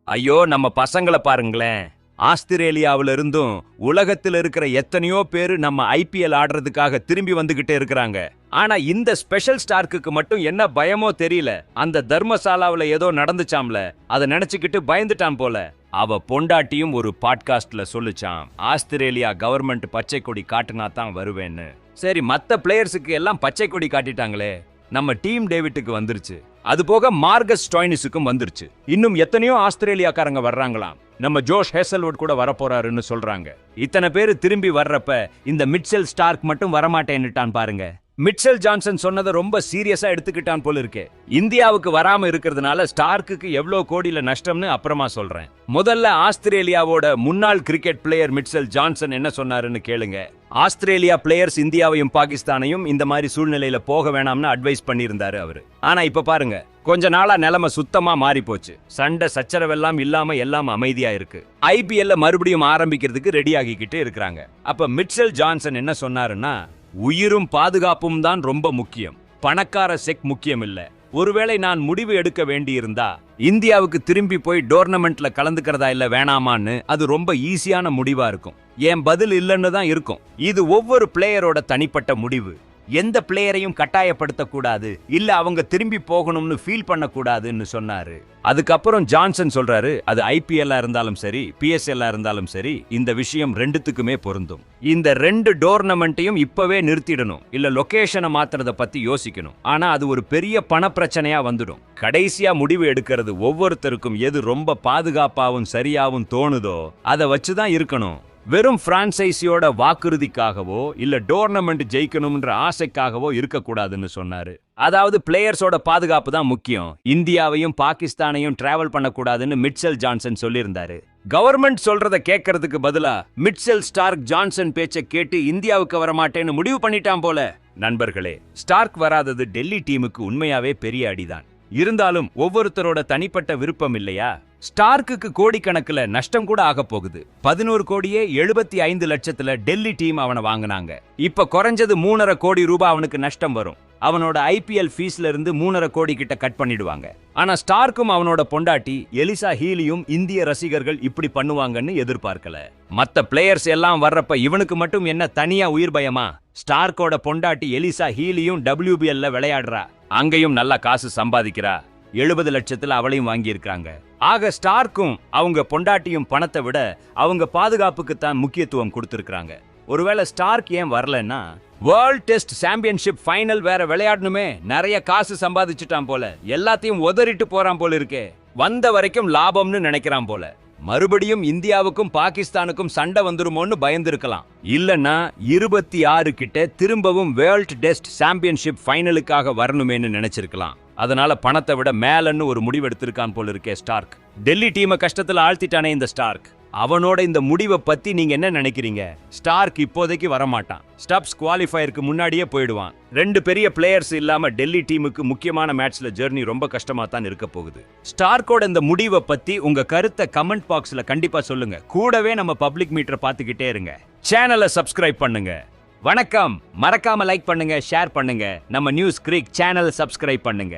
ஐயோ நம்ம பசங்கள பாருங்களேன். ஆஸ்திரேலியாவுல இருந்தும் உலகத்துல இருக்கிற எத்தனையோ பேரு நம்ம ஐபிஎல் ஆடுறதுக்காக திரும்பி வந்துகிட்டே இருக்கிறாங்க. ஆனா இந்த ஸ்பெஷல் ஸ்டார்க்குக்கு மட்டும் என்ன பயமோ தெரியல. அந்த தர்மசாலாவுல ஏதோ நடந்துச்சாம்ல, அதை நினைச்சுக்கிட்டு பயந்துட்டான் போல. அவ பொண்டாட்டியும் ஒரு பாட்காஸ்ட்ல சொல்லுச்சாம், ஆஸ்திரேலியா கவர்மெண்ட் பச்சை கொடி காட்டுனா தான் வருவேன்னு. சரி, மத்த பிளேயர்ஸுக்கு எல்லாம் பச்சை கொடி காட்டிட்டாங்களே, நம்ம டீம் டேவிட்டுக்கு வந்துருச்சு. அது போக மார்கஸ் ஸ்டாய்னிஸுக்கும் வந்துருச்சு. இன்னும் எத்தனையோ ஆஸ்திரேலியாக்காரங்க வர்றாங்களாம். நம்ம ஜோஷ் ஹேசல்வுட் கூட வரப்போறாருன்னு சொல்றாங்க. இத்தனை பேரு திரும்பி வர்றப்ப இந்த மிட்செல் ஸ்டார்க் மட்டும் வரமாட்டேன்னுட்டான் பாருங்க. மிட்செல் ஜான்சன் சொன்னதை ரொம்ப சீரியஸா எடுத்துக்கிட்டான் போல இருக்கே. இந்தியாவுக்கு வராம இருக்கிறதுனால ஸ்டார்க்குக்கு எவ்வளவு கோடியில நஷ்டம்னு அப்புறமா சொல்றேன். முதல்ல ஆஸ்திரேலியாவோட முன்னாள் கிரிக்கெட் பிளேயர் மிட்செல் ஜான்சன் என்ன சொன்னாருன்னு கேளுங்க. ஆஸ்திரேலியா பிளேயர்ஸ் இந்தியாவையும் பாகிஸ்தானையும் இந்த மாதிரி சூழ்நிலையில போக வேணாம்னு அட்வைஸ் பண்ணியிருந்தாரு அவரு. ஆனா இப்ப பாருங்க, கொஞ்ச நாளா நிலைமை சுத்தமா மாறி போச்சு. சண்டை சச்சரவெல்லாம் இல்லாம எல்லாம் அமைதியா இருக்கு. ஐபிஎல்ல மறுபடியும் ஆரம்பிக்கிறதுக்கு ரெடி ஆகிக்கிட்டு இருக்கிறாங்க. அப்ப மிட்செல் ஜான்சன் என்ன சொன்னாருன்னா, உயிரும் பாதுகாப்பும் தான் ரொம்ப முக்கியம், பணக்கார செக் முக்கியம் இல்ல. ஒருவேளை நான் முடிவு எடுக்க வேண்டியிருந்தா இந்தியாவுக்கு திரும்பி போய் டோர்னமெண்ட்ல கலந்துக்கிறதா இல்ல வேணாமான்னு அது ரொம்ப ஈஸியான முடிவா இருக்கும். என் பதில் இல்லைன்னு தான் இருக்கும். இது ஒவ்வொரு பிளேயரோட தனிப்பட்ட முடிவு. எந்த பிளேயரையும் கட்டாயப்படுத்த கூடாது, இல்ல அவங்க திரும்பி போகணும்னு ஃபீல் பண்ண கூடாதுன்னு சொன்னாரு. அதுக்கப்புறம் ஜான்சன் சொல்றாரு, அது ஐபிஎல் இருந்தாலும் சரி, பிஎஸ்எல் இருந்தாலும் சரி, இந்த விஷயம் ரெண்டுத்துக்குமே பொருந்தும். இந்த ரெண்டு டோர்னமெண்ட்டையும் இப்பவே நிறுத்திடணும், இல்ல லொகேஷனை மாத்துறத பத்தி யோசிக்கணும். ஆனா அது ஒரு பெரிய பண பிரச்சனையா வந்துடும். கடைசியா முடிவு எடுக்கிறது ஒவ்வொருத்தருக்கும் எது ரொம்ப பாதுகாப்பாவும் சரியாவும் தோணுதோ அதை வச்சுதான் இருக்கணும். வெறும் பிரான்சைசியோட வாக்குறுதிக்காகவோ இல்ல டோர்னமெண்ட் ஜெயிக்கணும்ன்ற ஆசைக்காகவோ இருக்கக்கூடாதுன்னு சொன்னாரு. அதாவது பிளேயர்ஸோட பாதுகாப்பு தான் முக்கியம். இந்தியாவையும் பாகிஸ்தானையும் டிராவல் பண்ணக்கூடாதுன்னு மிட்செல் ஜான்சன் சொல்லியிருந்தாரு. கவர்மெண்ட் சொல்றத கேட்கறதுக்கு பதிலா மிட்செல் ஸ்டார்க் ஜான்சன் பேச்சை கேட்டு இந்தியாவுக்கு வரமாட்டேன்னு முடிவு பண்ணிட்டான் போல. நண்பர்களே, ஸ்டார்க் வராதது டெல்லி டீமுக்கு உண்மையாவே பெரிய அடிதான். இருந்தாலும் ஒவ்வொருத்தரோட தனிப்பட்ட விருப்பம் இல்லையா? ஸ்டார்க்குக்கு கோடிக்கணக்குல நஷ்டம் கூட ஆக போகுது. 11 கோடியே 75 லட்சத்துல டெல்லி டீம் அவனை வாங்கினாங்க. இப்ப குறைஞ்சது 3.5 கோடி ரூபாய் அவனுக்கு நஷ்டம் வரும். அவனோட ஐபிஎல் ஃபீஸ்ல இருந்து 3.5 கோடி கிட்ட கட் பண்ணிடுவாங்க. ஆனா ஸ்டார்க்கும் அவனோட பொண்டாட்டி எலிசா ஹீலியும் இந்திய ரசிகர்கள் இப்படி பண்ணுவாங்கன்னு எதிர்பார்க்கல. மத்த பிளேயர்ஸ் எல்லாம் வர்றப்ப இவனுக்கு மட்டும் என்ன தனியா உயிர் பயமா? ஸ்டார்க்கோட பொண்டாட்டி எலிசா ஹீலியும் WBLல விளையாடுறா, அங்கேயும் நல்லா காசு சம்பாதிக்கிறா. 70 லட்சத்துல அவளையும் வாங்கி இருக்காங்க. ஆக ஸ்டார்க்கும் அவங்க பொண்டாட்டியும் பணத்தை விட அவங்க பாதுகாப்புக்கு தான் முக்கியத்துவம் கொடுத்திருக்காங்க. ஒருவேளை ஸ்டார்க் ஏன் வரலன்னா, வேர்ல்ட் டெஸ்ட் சாம்பியன்ஷிப் ஃபைனல் வேற விளையாடணுமே, நிறைய காசு சம்பாதிச்சுட்டான் போல, எல்லாத்தையும் உதறிட்டு போறான் போல இருக்கே. வந்த வரைக்கும் லாபம்னு நினைக்கிறான் போல. மறுபடியும் இந்தியாவுக்கும் பாகிஸ்தானுக்கும் சண்டை வந்துருமோன்னு பயந்துருக்கலாம். இல்லன்னா 26 கிட்ட திரும்பவும் வேர்ல்ட் டெஸ்ட் சாம்பியன்ஷிப் ஃபைனலுக்காக வரணுமேன்னு நினைச்சிருக்கலாம். அதனால பணத்தை விட மேலன்னு ஒரு முடிவு எடுத்திருக்கான் போல இருக்கே ஸ்டார்க். டெல்லி டீமை கஷ்டத்துல ஆழ்த்திட்டானே இந்த ஸ்டார்க். அவனோட இந்த முடிவை பத்தி நீங்க என்ன நினைக்கிறீங்க? ஸ்டார்க் இப்போதைக்கு வரமாட்டான். ஸ்டப்ஸ் குவாலிஃபயருக்கு முன்னாடியே போயிடுவான். 2 பெரிய பிளேயர்ஸ் இல்லாம டெல்லி டீமுக்கு முக்கியமான மேட்ச்ல ஜெர்னி ரொம்ப கஷ்டமா தான் இருக்க போகுது. ஸ்டார்க்கோட இந்த முடிவை பத்தி உங்க கருத்தை கமெண்ட் பாக்ஸ்ல கண்டிப்பா சொல்லுங்க. கூடவே நம்ம பப்ளிக் மீட்டரை பார்த்துக்கிட்டே இருங்க. சேனலை சப்ஸ்கிரைப் பண்ணுங்க. வணக்கம். மறக்காம லைக் பண்ணுங்க, ஷேர் பண்ணுங்க. நம்ம நியூஸ் கிரிக் சேனல் சப்ஸ்கிரைப் பண்ணுங்க.